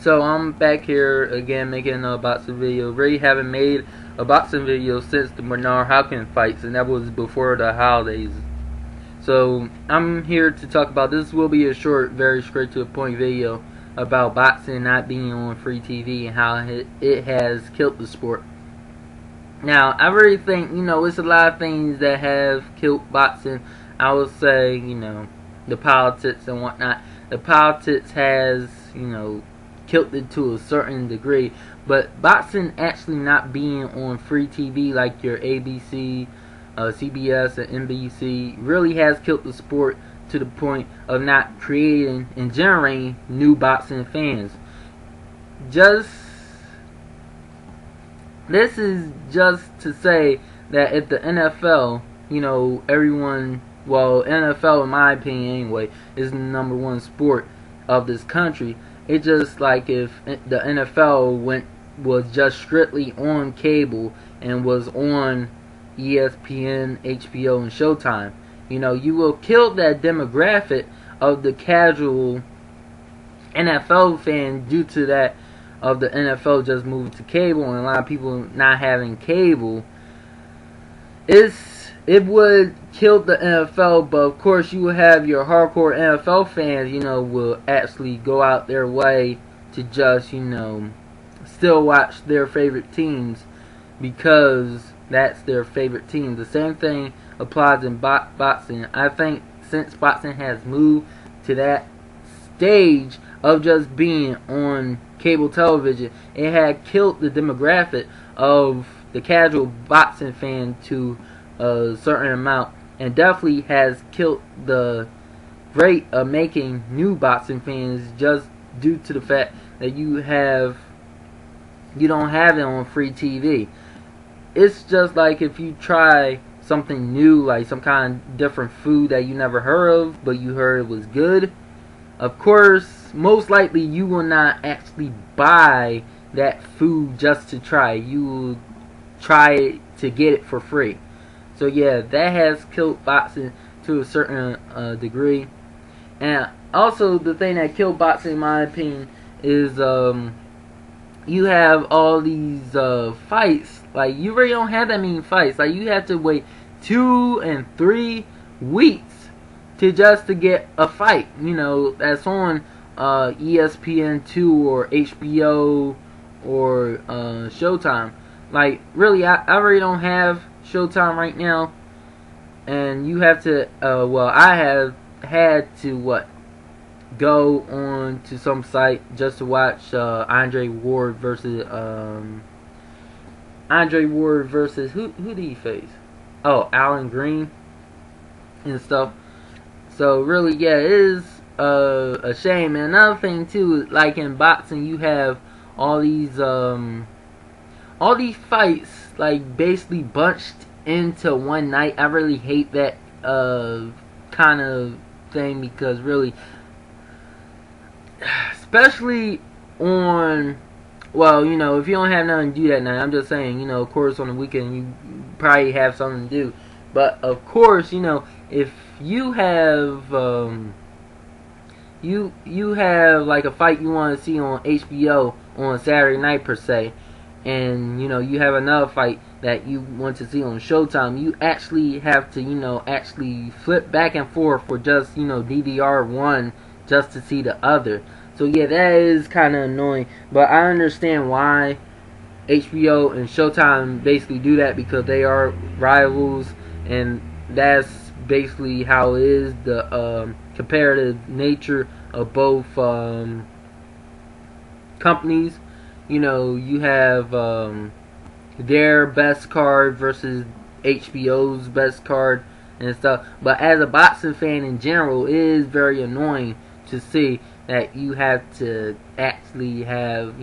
So I'm back here again making a boxing video. Really haven't made a boxing video since the Bernard Hopkins fights, and that was before the holidays. So I'm here to talk about this. Will be a short, very straight to the point video about boxing not being on free TV and how it has killed the sport. Now I really think it's a lot of things that have killed boxing. I would say the politics and whatnot. The politics has killed it to a certain degree, but boxing actually not being on free TV like your ABC, CBS, and NBC really has killed the sport to the point of not creating and generating new boxing fans. This is just to say that if the NFL, everyone, well, NFL in my opinion anyway, is the #1 sport of this country. It's just like if the NFL was just strictly on cable and was on ESPN, HBO, and Showtime. You will kill that demographic of the casual NFL fan due to that of the NFL just moving to cable and a lot of people not having cable. It would kill the NFL, but of course you will have your hardcore NFL fans, will actually go out their way to just, still watch their favorite teams because that's their favorite team. The same thing applies in boxing. I think since boxing has moved to that stage of just being on cable television, it had killed the demographic of the casual boxing fan to a certain amount, and definitely has killed the rate of making new boxing fans just due to the fact that you don't have it on free TV. It's just like if you try something new, like some kind of different food that you never heard of, but you heard it was good. Of course, most likely you will not actually buy that food just to try. You will try it to get it for free. So yeah, that has killed boxing to a certain degree. And also the thing that killed boxing in my opinion is you have all these fights. Like, you really don't have that many fights. Like, you have to wait 2 and 3 weeks to get a fight, that's on ESPN2 or HBO or Showtime. Like, really, I really don't have Showtime right now, and you have to I have had to go on to some site just to watch Andre Ward versus who did he face? Oh, Alan Green and stuff. So really, yeah, it is a shame. And another thing too, like in boxing, you have all these fights like basically bunched into one night. I really hate that kind of thing because really, especially on, if you don't have nothing to do that night, I'm just saying, of course on the weekend you probably have something to do. But of course, if you have you have like a fight you want to see on HBO on Saturday night per se, and you have another fight that you want to see on Showtime, you actually have to actually flip back and forth for just DVR one just to see the other. So yeah, that is kind of annoying, but I understand why HBO and Showtime basically do that, because they are rivals, and that's basically how it is. The comparative nature of both companies. You have their best card versus HBO's best card and stuff. But as a boxing fan in general, it is very annoying to see that you have to actually have,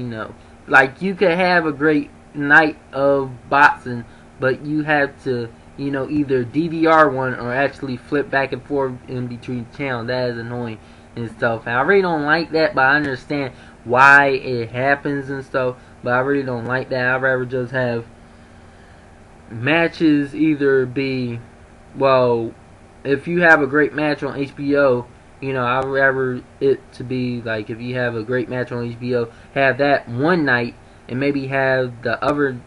like, you could have a great night of boxing, but you have to, either DVR one or actually flip back and forth in between channels. That is annoying and stuff. And I really don't like that, but I understand why it happens and stuff, but I really don't like that. I'd rather just have matches either be, if you have a great match on HBO You know, I'd rather it to be like, if you have a great match on HBO, have that one night and maybe have the other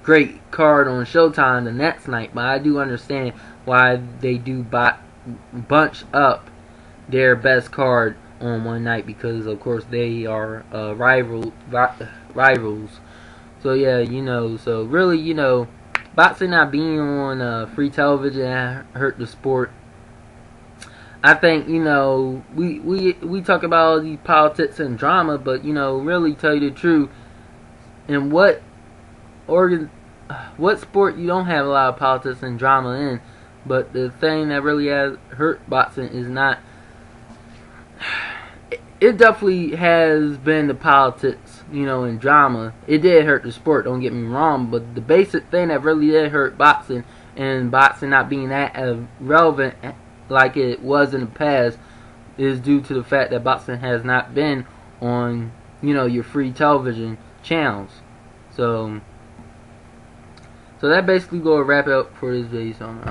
great card on Showtime the next night. But I do understand why they do bunch up their best card on one night, because of course they are rivals. So yeah, you know, so really, you know, boxing not being on free television hurt the sport. I think, you know, we talk about the politics and drama, but, you know, really tell you the truth, in what sport you don't have a lot of politics and drama in. But the thing that really has hurt boxing is not. It definitely has been the politics, you know, and drama. It did hurt the sport, don't get me wrong, but the basic thing that really did hurt boxing, and boxing not being that relevant like it was in the past, is due to the fact that boxing has not been on, you know, your free television channels. So that basically gonna wrap it up for this video.